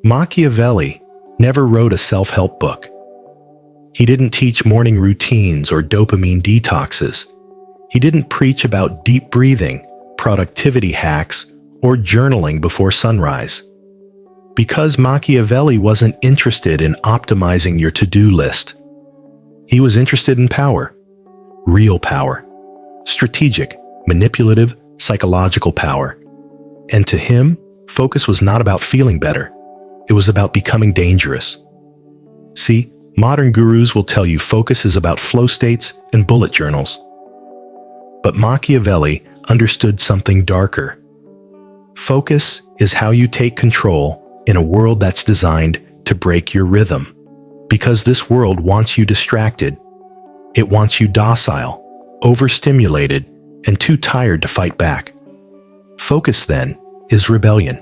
Machiavelli never wrote a self-help book. He didn't teach morning routines or dopamine detoxes. He didn't preach about deep breathing, productivity hacks, or journaling before sunrise. Because Machiavelli wasn't interested in optimizing your to-do list. He was interested in power, real power, strategic, manipulative, psychological power. And to him, focus was not about feeling better. It was about becoming dangerous. See, modern gurus will tell you focus is about flow states and bullet journals. But Machiavelli understood something darker. Focus is how you take control in a world that's designed to break your rhythm. Because this world wants you distracted. It wants you docile, overstimulated, and too tired to fight back. Focus, then, is rebellion.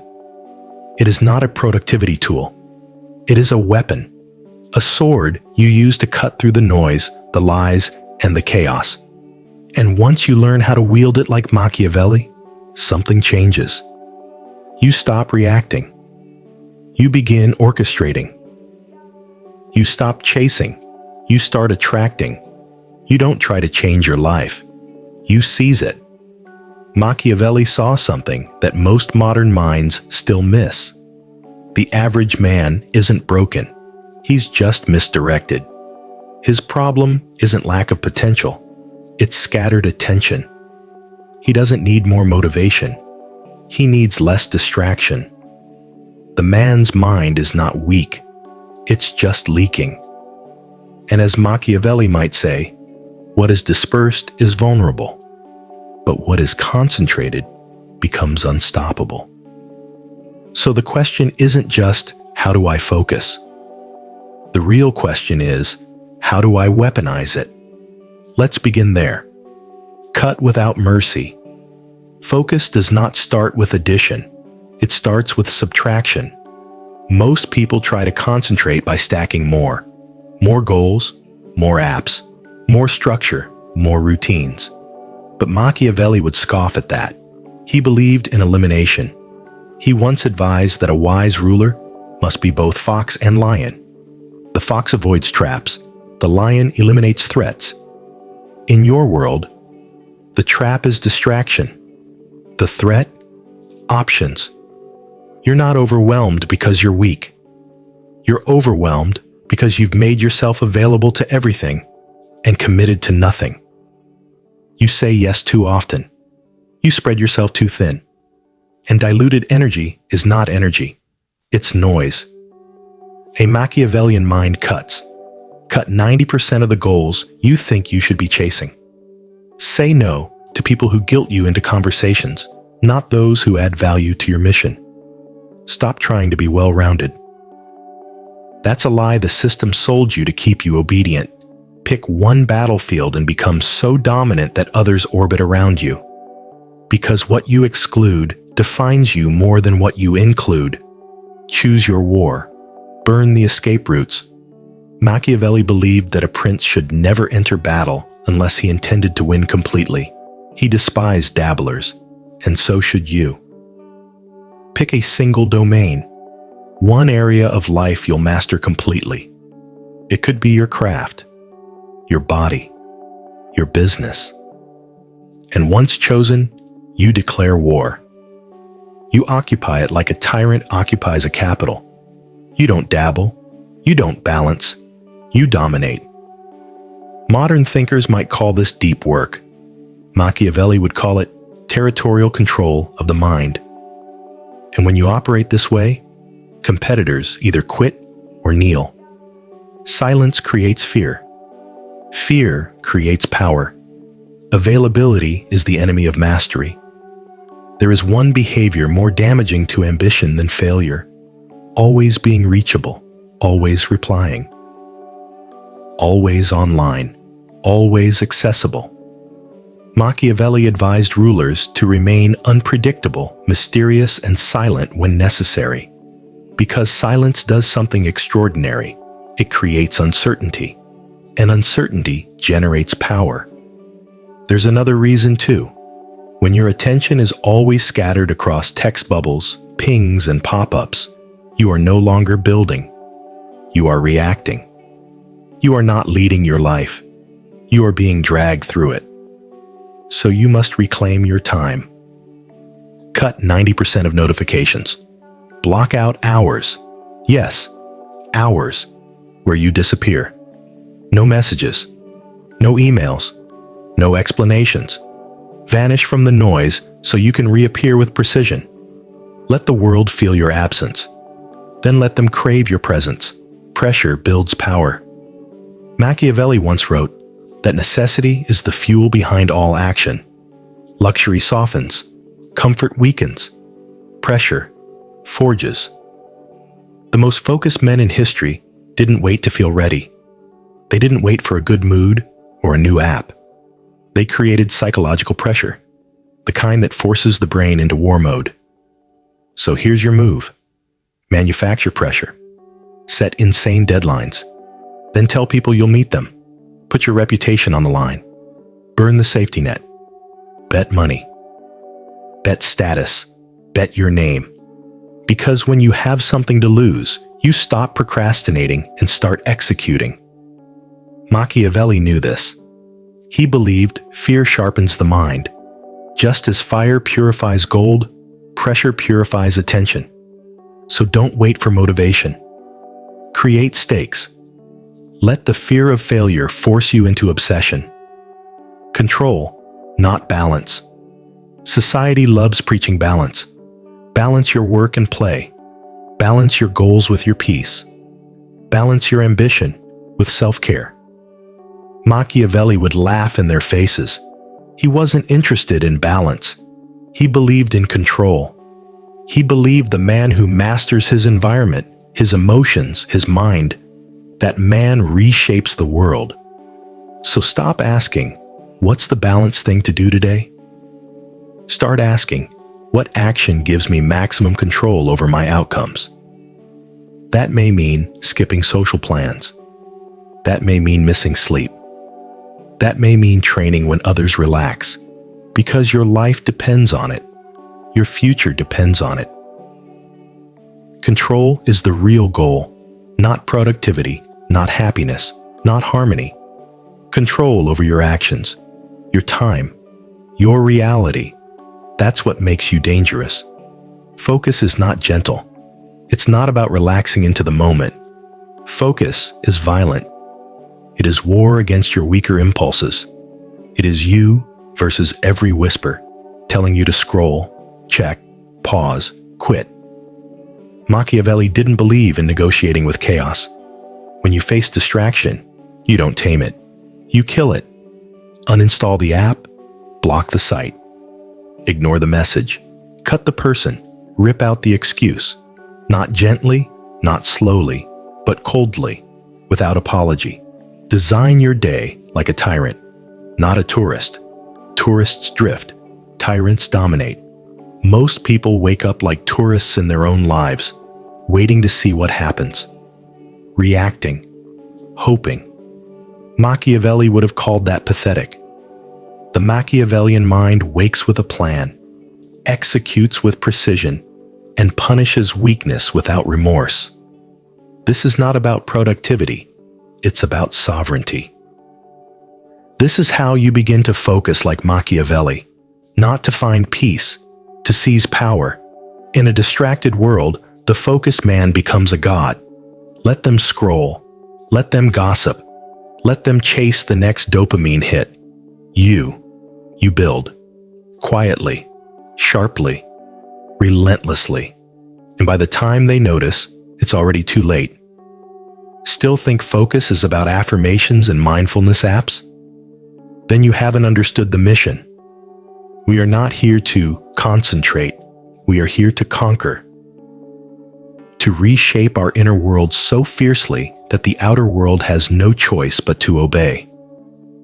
It is not a productivity tool. It is a weapon, a sword you use to cut through the noise, the lies, and the chaos. And once you learn how to wield it like Machiavelli, something changes. You stop reacting. You begin orchestrating. You stop chasing. You start attracting. You don't try to change your life. You seize it. Machiavelli saw something that most modern minds still miss. The average man isn't broken. He's just misdirected. His problem isn't lack of potential. It's scattered attention. He doesn't need more motivation. He needs less distraction. The man's mind is not weak. It's just leaking. And as Machiavelli might say, what is dispersed is vulnerable, but what is concentrated becomes unstoppable. So the question isn't just, how do I focus? The real question is, how do I weaponize it? Let's begin there. Cut without mercy. Focus does not start with addition. It starts with subtraction. Most people try to concentrate by stacking more. More goals, more apps, more structure, more routines. But Machiavelli would scoff at that. He believed in elimination. He once advised that a wise ruler must be both fox and lion. The fox avoids traps. The lion eliminates threats. In your world, the trap is distraction. The threat? Options. You're not overwhelmed because you're weak. You're overwhelmed because you've made yourself available to everything and committed to nothing. You say yes too often. You spread yourself too thin. And diluted energy is not energy. It's noise. A Machiavellian mind cuts. Cut 90% of the goals you think you should be chasing. Say no to people who guilt you into conversations, not those who add value to your mission. Stop trying to be well-rounded. That's a lie the system sold you to keep you obedient. Pick one battlefield and become so dominant that others orbit around you. Because what you exclude defines you more than what you include. Choose your war. Burn the escape routes. Machiavelli believed that a prince should never enter battle unless he intended to win completely. He despised dabblers, and so should you. Pick a single domain, one area of life you'll master completely. It could be your craft, your body, your business. And once chosen, you declare war. You occupy it like a tyrant occupies a capital. You don't dabble. You don't balance. You dominate. Modern thinkers might call this deep work. Machiavelli would call it territorial control of the mind. And when you operate this way, competitors either quit or kneel. Silence creates fear. Fear creates power. Availability is the enemy of mastery. There is one behavior more damaging to ambition than failure. Always being reachable, always replying. Always online, always accessible. Machiavelli advised rulers to remain unpredictable, mysterious, and silent when necessary. Because silence does something extraordinary. It creates uncertainty, and uncertainty generates power. There's another reason too. When your attention is always scattered across text bubbles, pings, and pop-ups, You are no longer building. You are reacting. You are not leading your life. You are being dragged through it. So you must reclaim your time. Cut 90% of notifications. Block out hours. Yes, hours where you disappear. No messages. No emails. No explanations. Vanish from the noise so you can reappear with precision. Let the world feel your absence. Then let them crave your presence. Pressure builds power. Machiavelli once wrote that necessity is the fuel behind all action. Luxury softens. Comfort weakens. Pressure forges. The most focused men in history didn't wait to feel ready. They didn't wait for a good mood or a new app. They created psychological pressure, the kind that forces the brain into war mode. So here's your move. Manufacture pressure. Set insane deadlines. Then tell people you'll meet them. Put your reputation on the line. Burn the safety net. Bet money. Bet status. Bet your name. Because when you have something to lose, you stop procrastinating and start executing. Machiavelli knew this. He believed fear sharpens the mind. Just as fire purifies gold, pressure purifies attention. So don't wait for motivation. Create stakes. Let the fear of failure force you into obsession. Control, not balance. Society loves preaching balance. Balance your work and play. Balance your goals with your peace. Balance your ambition with self-care. Machiavelli would laugh in their faces. He wasn't interested in balance. He believed in control. He believed the man who masters his environment, his emotions, his mind, that man reshapes the world. So stop asking, what's the balanced thing to do today? Start asking, what action gives me maximum control over my outcomes? That may mean skipping social plans. That may mean missing sleep. That may mean training when others relax, because your life depends on it. Your future depends on it. Control is the real goal, not productivity, not happiness, not harmony. Control over your actions, your time, your reality. That's what makes you dangerous. Focus is not gentle. It's not about relaxing into the moment. Focus is violent. It is war against your weaker impulses. It is you versus every whisper telling you to scroll, check, pause, quit. Machiavelli didn't believe in negotiating with chaos. When you face distraction, you don't tame it. You kill it. Uninstall the app, block the site. Ignore the message. Cut the person. Rip out the excuse. Not gently, not slowly, but coldly, without apology. Design your day like a tyrant, not a tourist. Tourists drift. Tyrants dominate. Most people wake up like tourists in their own lives, waiting to see what happens. Reacting. Hoping. Machiavelli would have called that pathetic. The Machiavellian mind wakes with a plan, executes with precision, and punishes weakness without remorse. This is not about productivity. It's about sovereignty. This is how you begin to focus like Machiavelli, not to find peace, to seize power. In a distracted world, the focused man becomes a god. Let them scroll. Let them gossip. Let them chase the next dopamine hit. You build. Quietly, sharply, relentlessly. And by the time they notice, it's already too late. Still think focus is about affirmations and mindfulness apps? Then you haven't understood the mission. We are not here to concentrate. We are here to conquer. To reshape our inner world so fiercely that the outer world has no choice but to obey.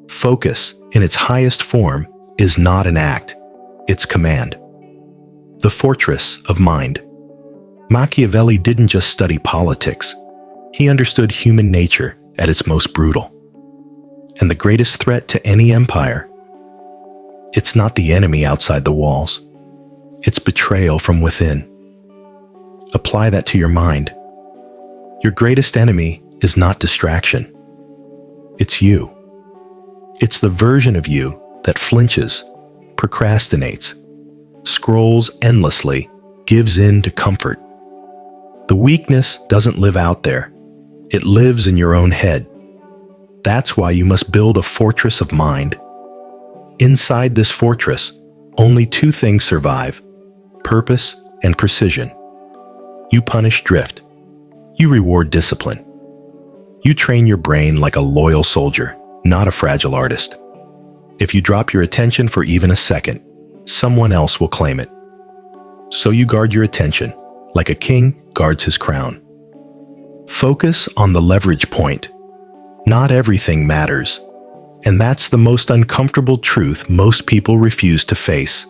Focus, in its highest form, is not an act. It's command. The fortress of mind. Machiavelli didn't just study politics. He understood human nature at its most brutal. And the greatest threat to any empire, it's not the enemy outside the walls. It's betrayal from within. Apply that to your mind. Your greatest enemy is not distraction. It's you. It's the version of you that flinches, procrastinates, scrolls endlessly, gives in to comfort. The weakness doesn't live out there. It lives in your own head. That's why you must build a fortress of mind. Inside this fortress, only two things survive: purpose and precision. You punish drift. You reward discipline. You train your brain like a loyal soldier, not a fragile artist. If you drop your attention for even a second, someone else will claim it. So you guard your attention, like a king guards his crown. Focus on the leverage point. Not everything matters. And that's the most uncomfortable truth most people refuse to face.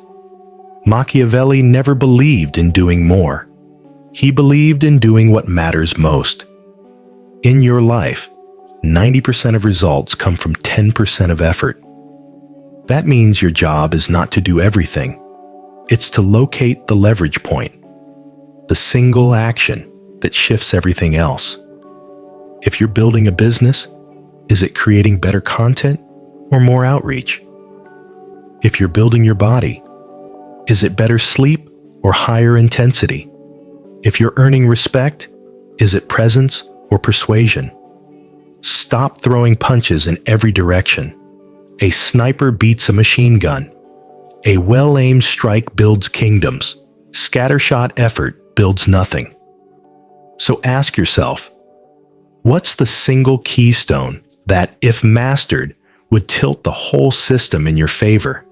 Machiavelli never believed in doing more. He believed in doing what matters most. In your life, 90% of results come from 10% of effort. That means your job is not to do everything. It's to locate the leverage point, the single action that shifts everything else. If you're building a business, is it creating better content or more outreach? If you're building your body, is it better sleep or higher intensity? If you're earning respect, is it presence or persuasion? Stop throwing punches in every direction. A sniper beats a machine gun. A well-aimed strike builds kingdoms. Scattershot effort builds nothing. So ask yourself, what's the single keystone that, if mastered, would tilt the whole system in your favor?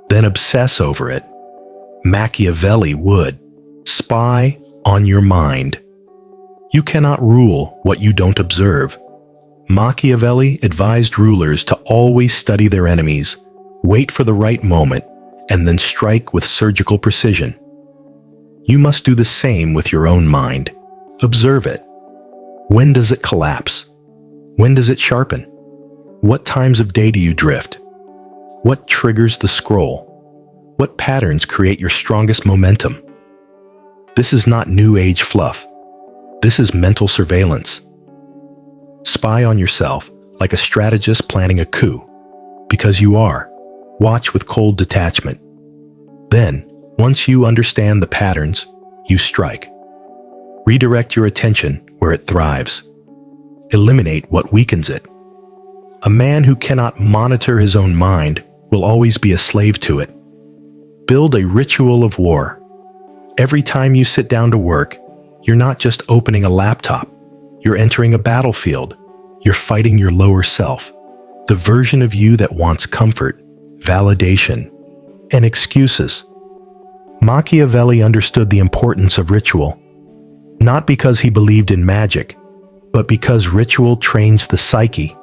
Then obsess over it. Machiavelli would. Spy on your mind. You cannot rule what you don't observe. Machiavelli advised rulers to always study their enemies, wait for the right moment, and then strike with surgical precision. You must do the same with your own mind. Observe it. When does it collapse? When does it sharpen? What times of day do you drift? What triggers the scroll? What patterns create your strongest momentum? This is not new age fluff. This is mental surveillance. Spy on yourself like a strategist planning a coup, because you are. Watch with cold detachment. Then, once you understand the patterns, you strike. Redirect your attention where it thrives. Eliminate what weakens it. A man who cannot monitor his own mind will always be a slave to it. Build a ritual of war. Every time you sit down to work, you're not just opening a laptop. You're entering a battlefield. You're fighting your lower self, the version of you that wants comfort, validation, and excuses. Machiavelli understood the importance of ritual, not because he believed in magic, but because ritual trains the psyche.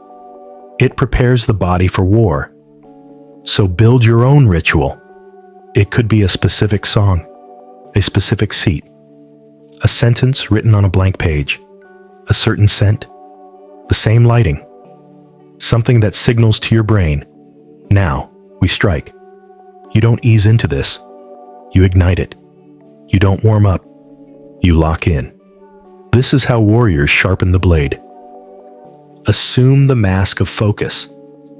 It prepares the body for war. So build your own ritual. It could be a specific song, a specific seat, a sentence written on a blank page, a certain scent, the same lighting, something that signals to your brain, now we strike. You don't ease into this. You ignite it. You don't warm up. You lock in. This is how warriors sharpen the blade. Assume the mask of focus.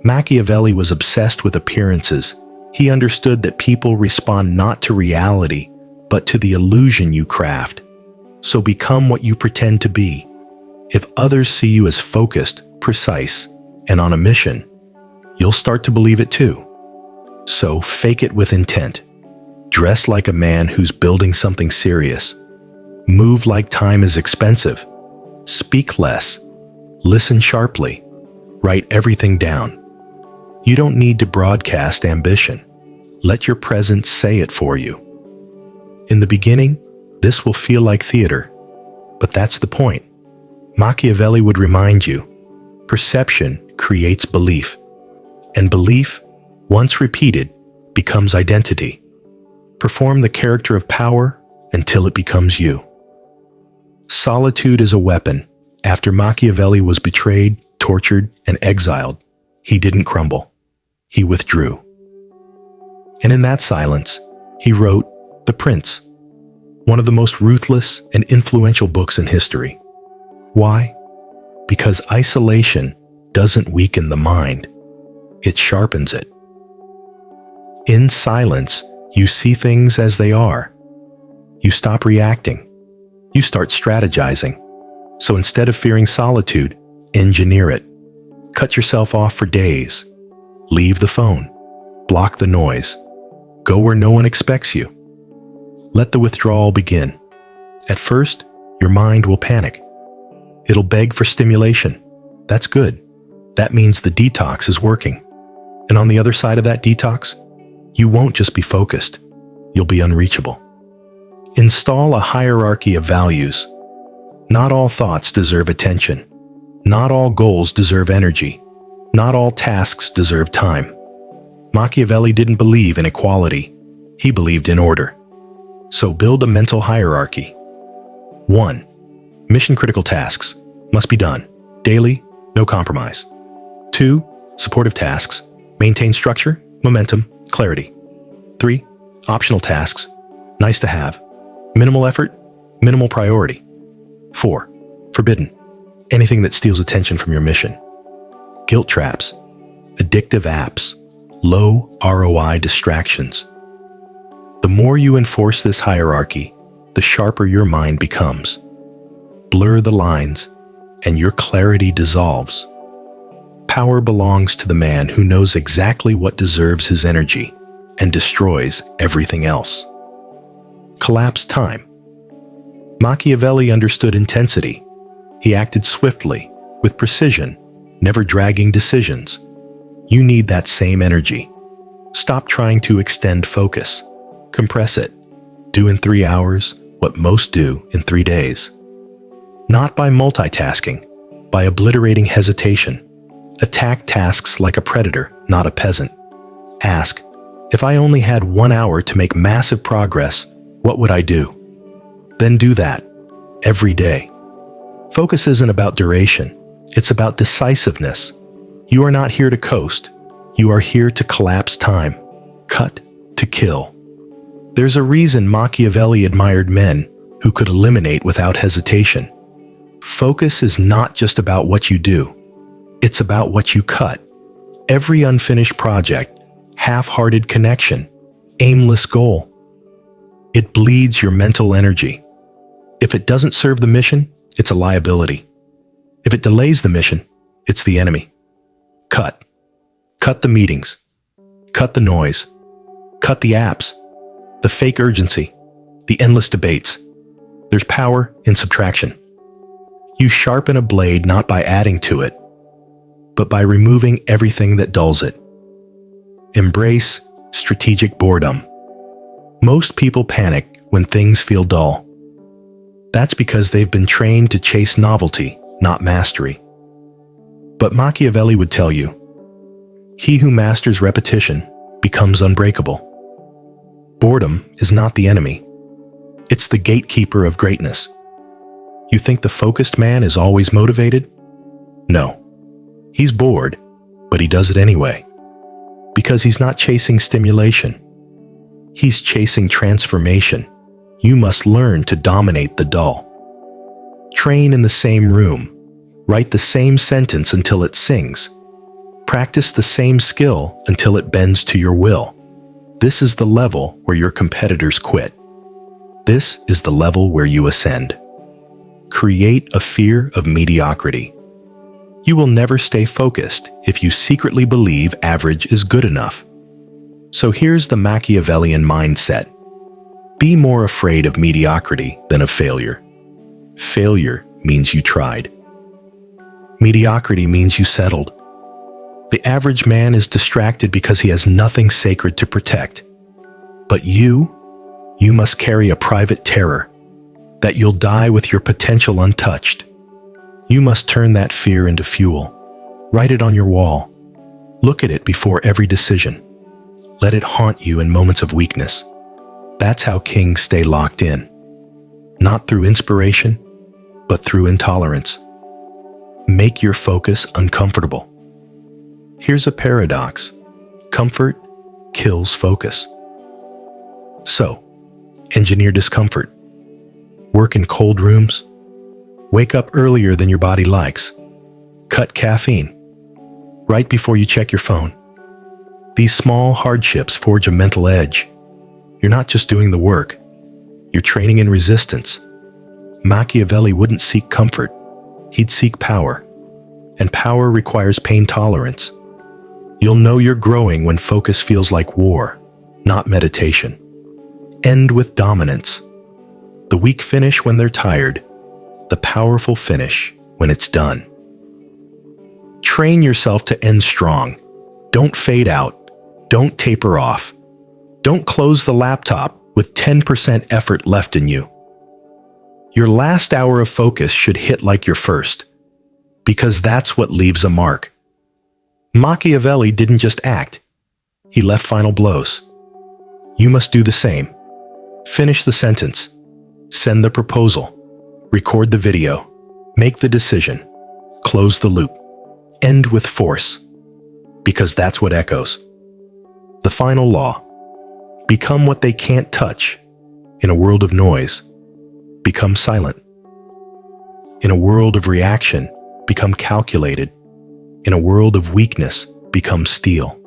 Machiavelli was obsessed with appearances. He understood that people respond not to reality, but to the illusion you craft. So become what you pretend to be. If others see you as focused, precise, and on a mission, you'll start to believe it too. So fake it with intent. Dress like a man who's building something serious. Move like time is expensive. Speak less. Listen sharply. Write everything down. You don't need to broadcast ambition. Let your presence say it for you. In the beginning, this will feel like theater, but that's the point. Machiavelli would remind you, perception creates belief, and belief, once repeated, becomes identity. Perform the character of power until it becomes you. Solitude is a weapon. After Machiavelli was betrayed, tortured, and exiled, he didn't crumble. He withdrew. And in that silence, he wrote The Prince. one of the most ruthless and influential books in history. Why? Because isolation doesn't weaken the mind, it sharpens it. In silence, you see things as they are. You stop reacting. You start strategizing. So instead of fearing solitude, engineer it. Cut yourself off for days. Leave the phone. Block the noise. Go where no one expects you. Let the withdrawal begin. At first, your mind will panic. It'll beg for stimulation. That's good. That means the detox is working. And on the other side of that detox, you won't just be focused. You'll be unreachable. Install a hierarchy of values. Not all thoughts deserve attention. Not all goals deserve energy. Not all tasks deserve time. Machiavelli didn't believe in equality. He believed in order. So build a mental hierarchy. 1. Mission-critical tasks must be done. Daily, no compromise. 2. Supportive tasks. Maintain structure, momentum, clarity. 3. Optional tasks. Nice to have. Minimal effort, minimal priority. 4. Forbidden. Anything that steals attention from your mission. Guilt traps. Addictive apps. Low ROI distractions. The more you enforce this hierarchy, the sharper your mind becomes. Blur the lines, and your clarity dissolves. Power belongs to the man who knows exactly what deserves his energy and destroys everything else. Collapse time. Machiavelli understood intensity. He acted swiftly, with precision, never dragging decisions. You need that same energy. Stop trying to extend focus. Compress it. Do in 3 hours what most do in 3 days. Not by multitasking, by obliterating hesitation. Attack tasks like a predator, not a peasant. Ask, if I only had 1 hour to make massive progress, what would I do? Then do that, every day. Focus isn't about duration, it's about decisiveness. You are not here to coast, you are here to collapse time. Cut to kill. There's a reason Machiavelli admired men who could eliminate without hesitation. Focus is not just about what you do, it's about what you cut. Every unfinished project, half-hearted connection, aimless goal. It bleeds your mental energy. If it doesn't serve the mission, it's a liability. If it delays the mission, it's the enemy. Cut. Cut the meetings. Cut the noise. Cut the apps. The fake urgency. The endless debates. There's power in subtraction. You sharpen a blade not by adding to it, but by removing everything that dulls it. Embrace strategic boredom. Most people panic when things feel dull. That's because they've been trained to chase novelty, not mastery. But Machiavelli would tell you, he who masters repetition becomes unbreakable. Boredom is not the enemy. It's the gatekeeper of greatness. You think the focused man is always motivated? No. He's bored, but he does it anyway. Because he's not chasing stimulation. He's chasing transformation. You must learn to dominate the dull. Train in the same room. Write the same sentence until it sings. Practice the same skill until it bends to your will. This is the level where your competitors quit. This is the level where you ascend. Create a fear of mediocrity. You will never stay focused if you secretly believe average is good enough. So here's the Machiavellian mindset. Be more afraid of mediocrity than of failure. Failure means you tried. Mediocrity means you settled. The average man is distracted because he has nothing sacred to protect. But you must carry a private terror, that you'll die with your potential untouched. You must turn that fear into fuel. Write it on your wall. Look at it before every decision. Let it haunt you in moments of weakness. That's how kings stay locked in. Not through inspiration, but through intolerance. Make your focus uncomfortable. Here's a paradox. Comfort kills focus. So, engineer discomfort. Work in cold rooms? Wake up earlier than your body likes. Cut caffeine right before you check your phone. These small hardships forge a mental edge. You're not just doing the work, you're training in resistance. Machiavelli wouldn't seek comfort, he'd seek power. And power requires pain tolerance. You'll know you're growing when focus feels like war, not meditation. End with dominance. The weak finish when they're tired, the powerful finish when it's done. Train yourself to end strong. Don't fade out. Don't taper off. Don't close the laptop with 10% effort left in you. Your last hour of focus should hit like your first, because that's what leaves a mark. Machiavelli didn't just act. He left final blows. You must do the same. Finish the sentence. Send the proposal. Record the video. Make the decision. Close the loop. End with force, because that's what echoes. The final law: become what they can't touch. In a world of noise, become silent. In a world of reaction, become calculated. In a world of weakness, become steel.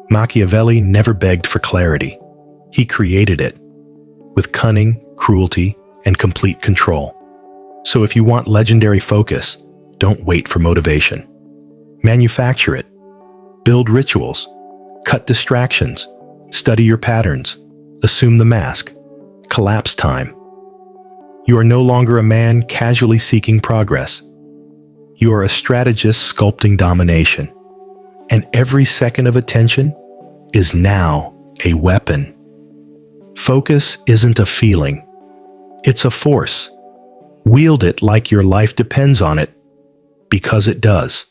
Machiavelli never begged for clarity. He created it with cunning, cruelty, and complete control. So if you want legendary focus, don't wait for motivation. Manufacture it. Build rituals. Cut distractions. Study your patterns. Assume the mask. Collapse time. You are no longer a man casually seeking progress. You are a strategist sculpting domination. And every second of attention is now a weapon. Focus isn't a feeling. It's a force. Wield it like your life depends on it, because it does.